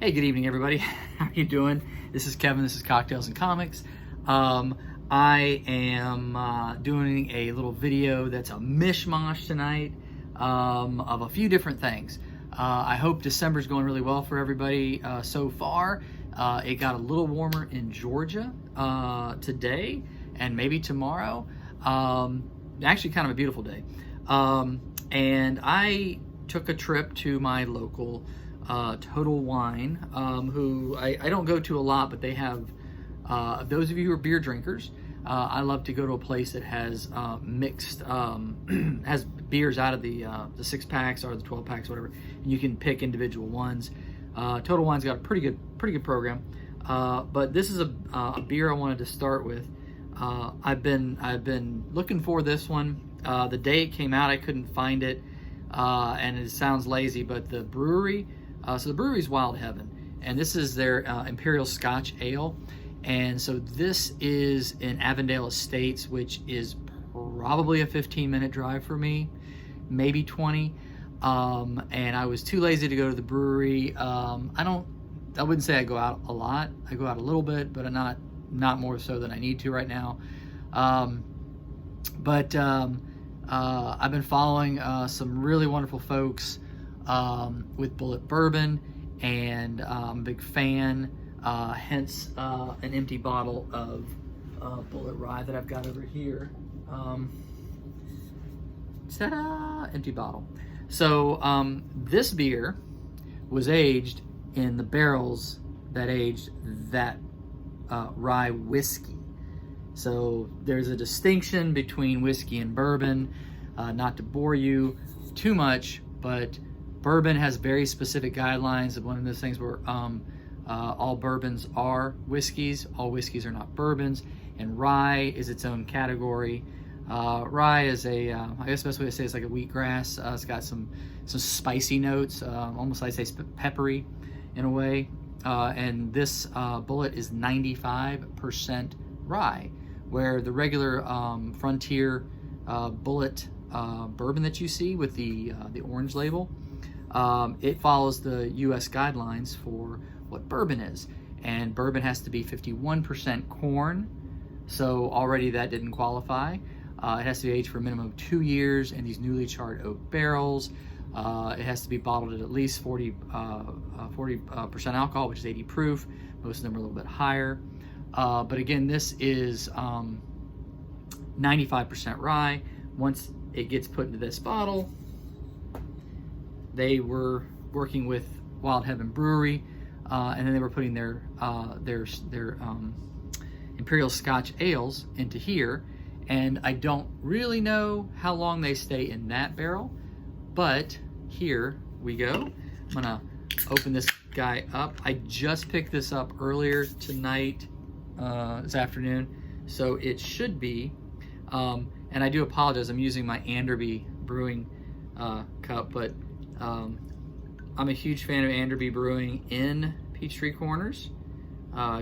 Hey, good evening, everybody. How you doing? This is Kevin. This is Cocktails and Comics. I am doing a little video that's a mishmash tonight of a few different things. I hope December's going really well for everybody so far. It got a little warmer in Georgia today and maybe tomorrow. Actually, kind of a beautiful day. And I took a trip to my local Total Wine, who I don't go to a lot, but they have, those of you who are beer drinkers, I love to go to a place that has mixed, has beers out of the 6-packs or the 12-packs, whatever, and you can pick individual ones. Total Wine's got a pretty good program, but this is a beer I wanted to start with. I've been looking for this one. The day it came out, I couldn't find it, and it sounds lazy, but the brewery, so the brewery's Wild Heaven, and this is their Imperial Scotch Ale. And so this is in Avondale Estates, which is probably a 15-minute drive for me, maybe 20. And I was too lazy to go to the brewery. I wouldn't say I go out a lot. I go out a little bit, but not more so than I need to right now. I've been following some really wonderful folks with Bulleit Bourbon, and I'm a big fan. Hence an empty bottle of Bulleit Rye that I've got over here. Ta-da! Empty bottle. So this beer was aged in the barrels that aged that rye whiskey. So there's a distinction between whiskey and bourbon. Not to bore you too much, but bourbon has very specific guidelines. One of those things where all bourbons are whiskeys, all whiskeys are not bourbons, and rye is its own category. Rye is I guess the best way to say it's like a wheatgrass. It's got some spicy notes, almost I'd say peppery in a way. And this Bulleit is 95% rye, where the regular Frontier Bulleit bourbon that you see with the orange label, it follows the U.S. guidelines for what bourbon is, and bourbon has to be 51% corn, so already that didn't qualify. It has to be aged for a minimum of 2 years in these newly charred oak barrels. It has to be bottled at least 40% alcohol, which is 80 proof. Most of them are a little bit higher. But again, this is 95% rye. Once it gets put into this bottle, they were working with Wild Heaven Brewery, and then they were putting their Imperial Scotch Ales into here. And I don't really know how long they stay in that barrel, but here we go. I'm gonna open this guy up. I just picked this up earlier tonight, this afternoon, so it should be, and I do apologize, I'm using my Anderby Brewing cup, but I'm a huge fan of Anderby Brewing in Peachtree Corners.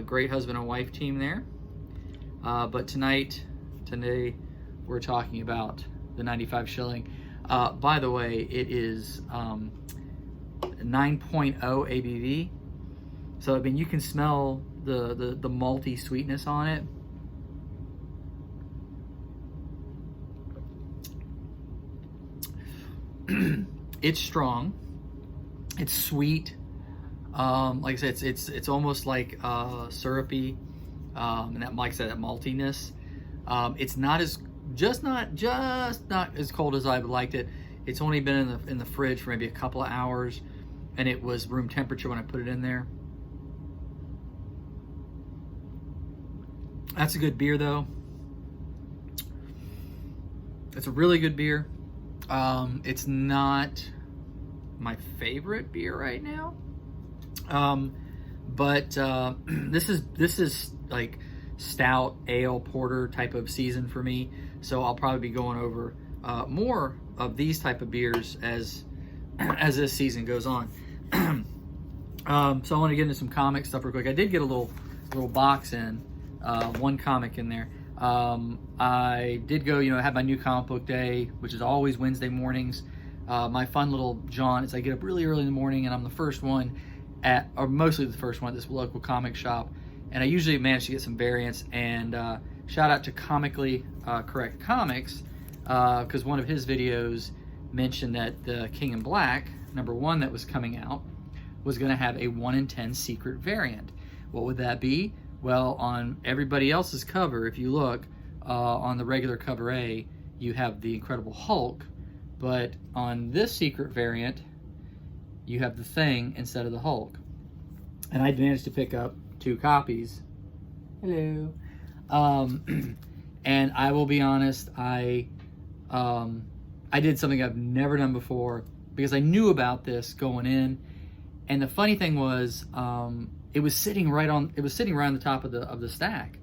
Great husband and wife team there. But today we're talking about the 95 Shilling. By the way, it is 9.0 ABV. So I mean, you can smell the malty sweetness on it. It's strong. It's sweet. Like I said, it's almost like syrupy, and that, like I said, that maltiness. It's not as cold as I would liked it. It's only been in the fridge for maybe a couple of hours, and it was room temperature when I put it in there. That's a good beer, though. It's a really good beer. It's not my favorite beer right now, but this is like stout, ale, porter type of season for me. So I'll probably be going over more of these type of beers as this season goes on. So I want to get into some comic stuff real quick. I did get a little box in, one comic in there. I did go, have my new comic book day, which is always Wednesday mornings. My fun little jaunt is I get up really early in the morning and I'm the first one or mostly the first one at this local comic shop, and I usually manage to get some variants. And shout out to Comically Correct Comics, because one of his videos mentioned that the King in Black #1 that was coming out was going to have a 1 in 10 secret variant. What would that be? Well, on everybody else's cover, if you look on the regular cover A, you have the Incredible Hulk, but on this secret variant, you have the Thing instead of the Hulk. And I managed to pick up 2 copies. Hello. And I will be honest, I did something I've never done before because I knew about this going in. And the funny thing was, it was sitting right on the top of the stack.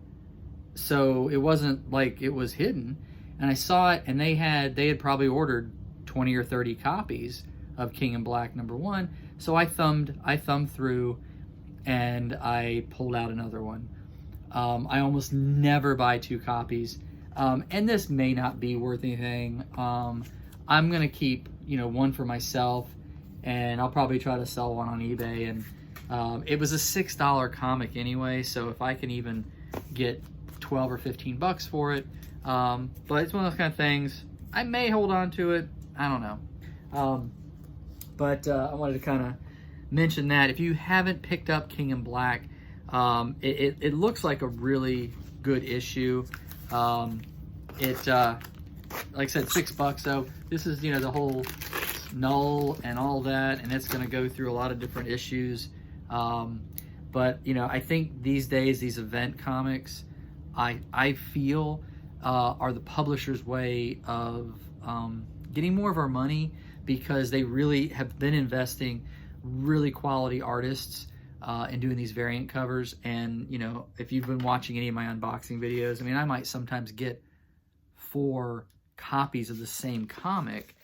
So it wasn't like it was hidden. And I saw it, and they had probably ordered 20 or 30 copies of King in Black #1. So I thumbed through, and I pulled out another one. I almost never buy 2 copies, and this may not be worth anything. I'm gonna keep, one for myself, and I'll probably try to sell one on eBay. And it was a $6 comic anyway, so if I can even get 12 or 15 bucks for it, but it's one of those kind of things. I may hold on to it. I don't know. But I wanted to kind of mention that if you haven't picked up King in Black, it looks like a really good issue. Like I said, $6 though. This is, the whole null and all that, and it's going to go through a lot of different issues. But I think these days, these event comics, I feel are the publisher's way of getting more of our money, because they really have been investing really quality artists in doing these variant covers. And if you've been watching any of my unboxing videos, I mean, I might sometimes get 4 copies of the same comic,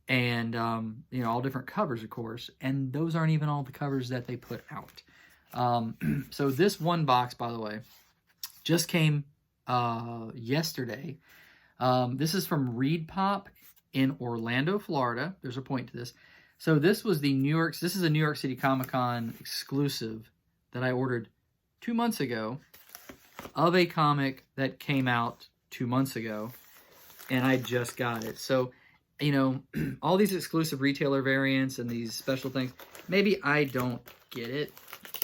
and all different covers, of course, and those aren't even all the covers that they put out. So this one box, by the way, just came yesterday. This is from Reed Pop in Orlando, Florida. There's a point to this. So this is a New York City Comic Con exclusive that I ordered 2 months ago of a comic that came out 2 months ago, and I just got it. So, all these exclusive retailer variants and these special things, maybe I don't get it.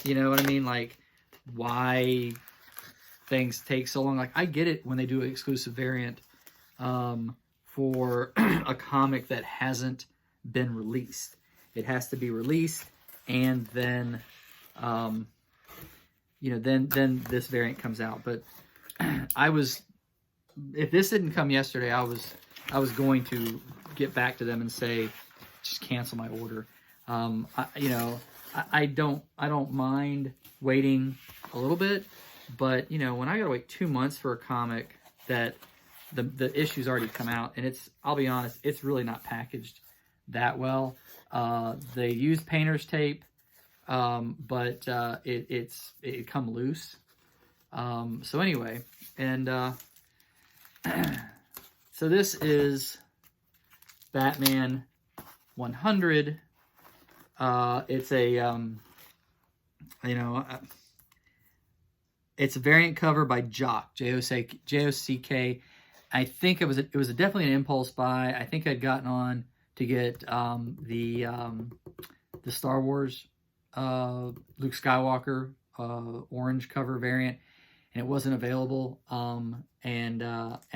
You know what I mean? Like, why things take so long. Like, I get it when they do an exclusive variant for a comic that hasn't been released. It has to be released, and then then this variant comes out. But if this didn't come yesterday, I was going to get back to them and say, just cancel my order. I don't mind waiting a little bit, but when I gotta wait 2 months for a comic that the issue's already come out, and I'll be honest, it's really not packaged that well. They use painter's tape, but it come loose. So anyway, and so this is Batman 100. It's a it's a variant cover by Jock, Jock. I think it was definitely an impulse buy. I think I'd gotten on to get the Star Wars Luke Skywalker orange cover variant, and it wasn't available. And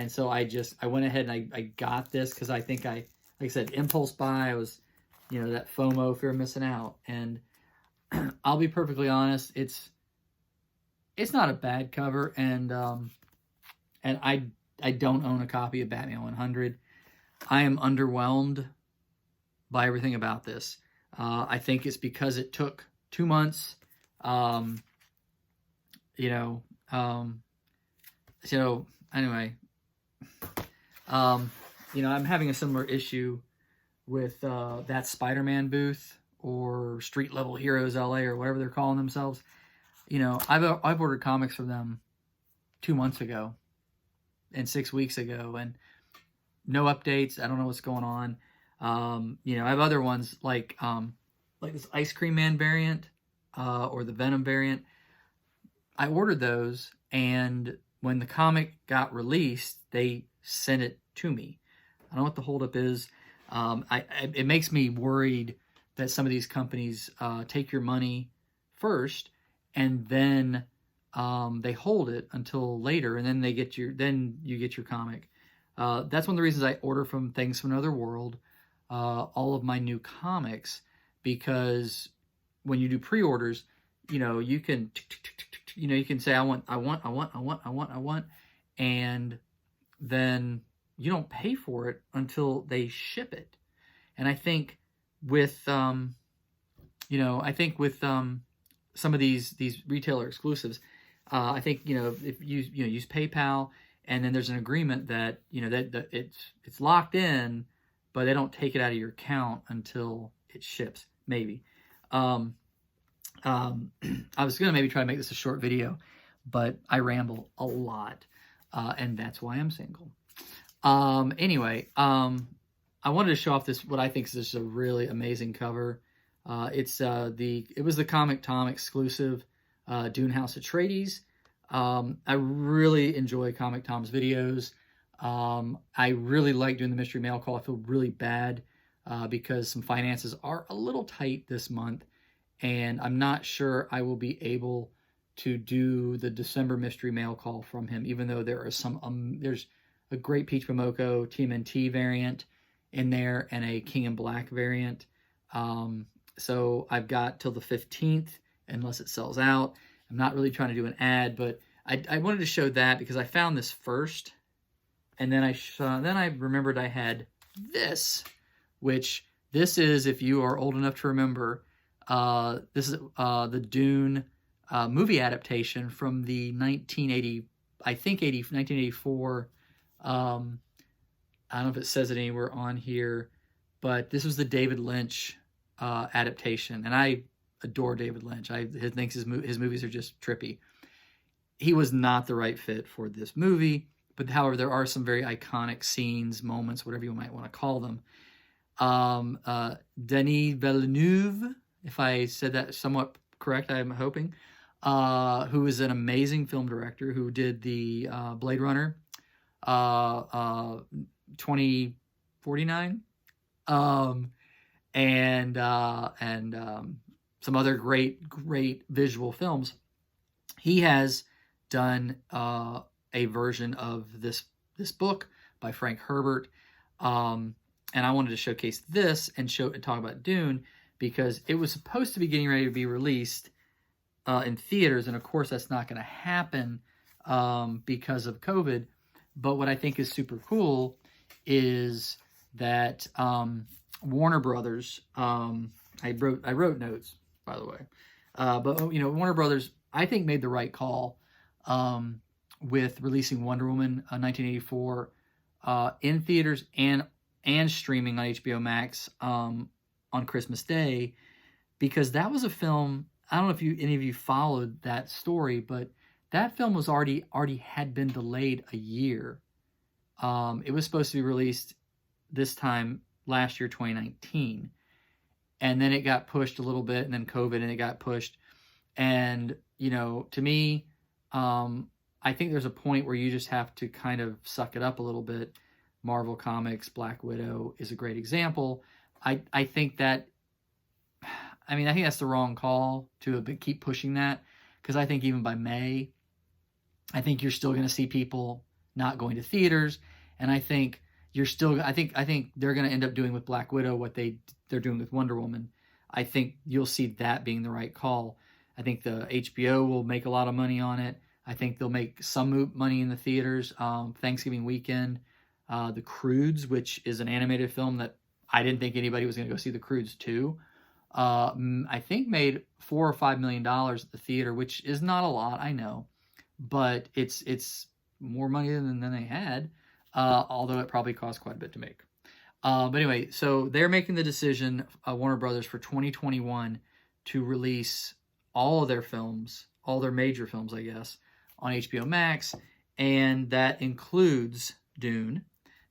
so I went ahead and I got this because I think like I said, impulse buy. I was, that FOMO, fear of missing out. And I'll be perfectly honest, it's not a bad cover, and I don't own a copy of Batman 100. I am underwhelmed by everything about this. I think it's because it took 2 months. So anyway, I'm having a similar issue with that Spider-Man booth or Street Level Heroes LA or whatever they're calling themselves. I've ordered comics from them 2 months ago and 6 weeks ago, and no updates. I don't know what's going on. I have other ones like this Ice Cream Man variant or the Venom variant. I ordered those, and when the comic got released, they sent it to me. I don't know what the holdup is. It makes me worried that some of these companies take your money first, and then they hold it until later, and then you get your comic. That's one of the reasons I order from Things from Another World all of my new comics, because when you do pre-orders, you can say I want, and then you don't pay for it until they ship it. And I think with some of these retailer exclusives, I think if you use PayPal, and then there's an agreement that that it's locked in, but they don't take it out of your account until it ships. Maybe. I was gonna maybe try to make this a short video, but I ramble a lot, and that's why I'm single. Anyway, I wanted to show off this, what I think is just a really amazing cover. It was the Comic Tom exclusive Dune House Atreides. I really enjoy Comic Tom's videos. I really like doing the mystery mail call. I feel really bad because some finances are a little tight this month, and I'm not sure I will be able to do the December mystery mail call from him, even though there are there's a great Peach Momoko TMNT variant in there and a King in Black variant. So I've got till the 15th, unless it sells out. I'm not really trying to do an ad, but I wanted to show that because I found this first, and then I remembered I had this, which this is, if you are old enough to remember, this is the Dune movie adaptation from the 1984. I don't know if it says it anywhere on here, but this was the David Lynch adaptation, and I adore David Lynch. I think his movies are just trippy. He was not the right fit for this movie, but however, there are some very iconic scenes, moments, whatever you might want to call them. Denis Villeneuve, if I said that somewhat correct, I'm hoping, who is an amazing film director who did the Blade Runner 2049, and some other great visual films. He has done a version of this book by Frank Herbert, and I wanted to showcase this and talk about Dune because it was supposed to be getting ready to be released in theaters, and of course that's not going to happen because of COVID. But what I think is super cool is that Warner Brothers, I wrote notes, by the way, but Warner Brothers, I think, made the right call with releasing Wonder Woman 1984 in theaters and streaming on HBO Max on Christmas Day, because that was a film. I don't know if any of you followed that story, but that film was already had been delayed a year. It was supposed to be released this time last year, 2019, and then it got pushed a little bit, and then COVID, and it got pushed. And to me, I think there's a point where you just have to kind of suck it up a little bit. Marvel Comics, Black Widow is a great example. I think that's the wrong call to keep pushing that, because I think even by May, I think you're still going to see people not going to theaters, and I think I think they're going to end up doing with Black Widow what they're doing with Wonder Woman. I think you'll see that being the right call. I think the HBO will make a lot of money on it. I think they'll make some money in the theaters. Thanksgiving weekend, The Croods, which is an animated film that I didn't think anybody was going to go see. The Croods 2, I think made $4 or $5 million at the theater, which is not a lot, I know, but it's more money than they had, although it probably cost quite a bit to make. But anyway, so they're making the decision, Warner Brothers, for 2021 to release all of their films, all their major films, I guess, on HBO Max, and that includes Dune.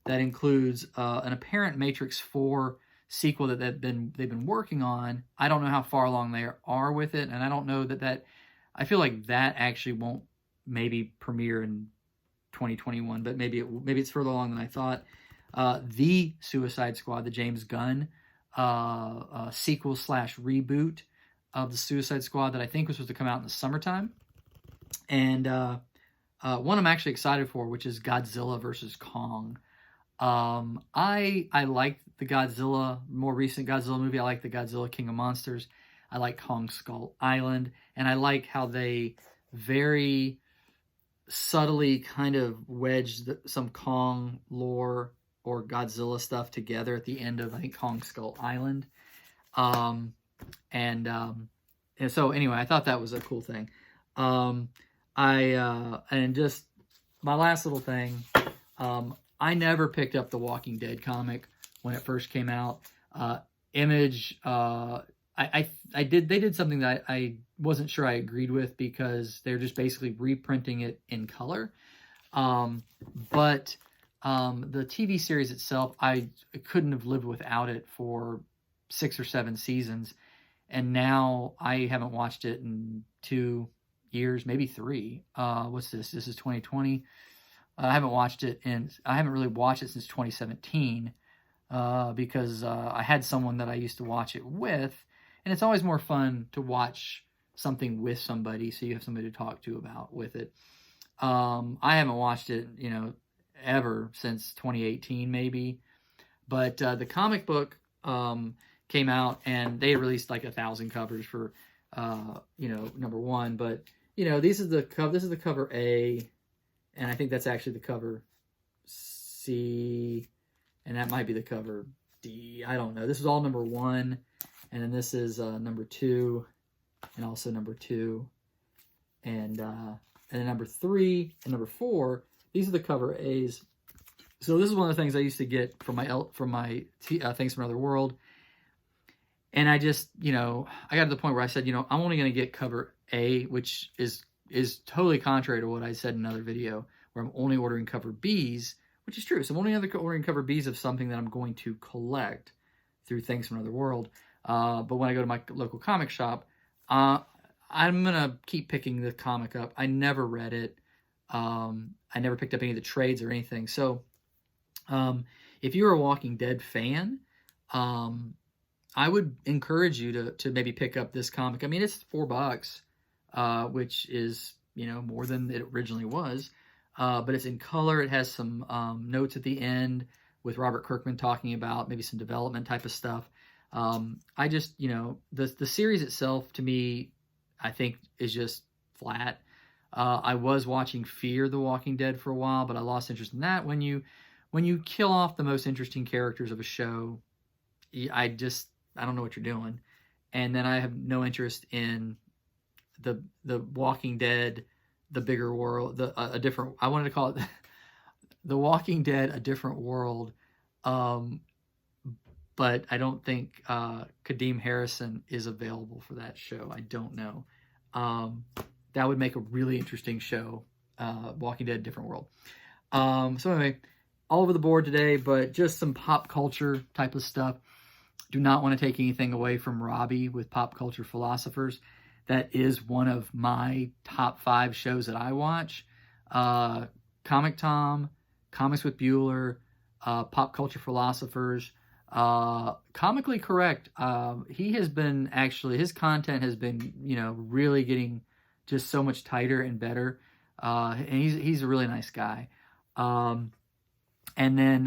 That includes an apparent Matrix 4 sequel that they've been working on. I don't know how far along they are with it, and I don't know that I feel like that actually won't maybe premiere in 2021, but maybe it's further along than I thought. The Suicide Squad, the James Gunn sequel / reboot of the Suicide Squad that I think was supposed to come out in the summertime, and one I'm actually excited for, which is Godzilla versus Kong. I like the Godzilla, more recent Godzilla movie. I like the Godzilla King of Monsters. I like Kong Skull Island, and I like how they very subtly kind of wedged some Kong lore or Godzilla stuff together at the end of, I think, Kong Skull Island. And so anyway, I thought that was a cool thing. And just my last little thing, I never picked up the Walking Dead comic when it first came out. Image, they did something that I wasn't sure I agreed with, because they're just basically reprinting it in color. But the TV series itself, I couldn't have lived without it for 6 or 7 seasons. And now I haven't watched it in 2 years, maybe 3. What's this? This is 2020. I haven't really watched it since 2017, because I had someone that I used to watch it with, and it's always more fun to watch something with somebody, so you have somebody to talk to about with it. I haven't watched it, ever since 2018 maybe, but the comic book came out, and they released like 1,000 covers for number 1, but this is the cover A, and I think that's actually the cover C, and that might be the cover D. I don't know. This is all number 1, and then this is number 2, and also number 2, and then number 3 and number 4. These are the cover A's. So this is one of the things I used to get from my Things from Another World, and I just I got to the point where I said I'm only going to get cover A, which is totally contrary to what I said in another video, where I'm only ordering cover B's, which is true. So I'm only ordering cover B's of something that I'm going to collect through Things from Another World. But when I go to my local comic shop, I'm going to keep picking the comic up. I never read it. I never picked up any of the trades or anything. So if you're a Walking Dead fan, I would encourage you to maybe pick up this comic. I mean, it's $4, which is, more than it originally was. But it's in color. It has some notes at the end with Robert Kirkman talking about maybe some development type of stuff. I just, the series itself, to me, I think is just flat. I was watching Fear the Walking Dead for a while, but I lost interest in that. When you kill off the most interesting characters of a show, I don't know what you're doing. And then I have no interest in the Walking Dead, the bigger world, a different. I wanted to call it The Walking Dead, a different world. But I don't think Kadeem Harrison is available for that show. I don't know. That would make a really interesting show, Walking Dead, Different World. So anyway, all over the board today, but just some pop culture type of stuff. Do not want to take anything away from Robbie with Pop Culture Philosophers. That is one of my top 5 shows that I watch. Comic Tom, Comics with Bueller, Pop Culture Philosophers, Comically Correct. He has been his content has been, really getting just so much tighter and better. And he's a really nice guy. And then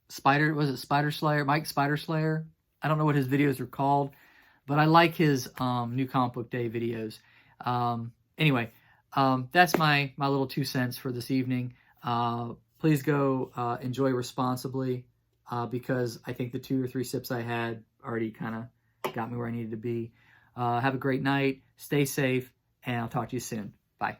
Spider Slayer, Mike Spider Slayer. I don't know what his videos are called, but I like his new comic book day videos. Anyway, that's my little 2 cents for this evening. Please go enjoy responsibly, because I think the 2 or 3 sips I had already kind of got me where I needed to be. Have a great night. Stay safe, and I'll talk to you soon. Bye.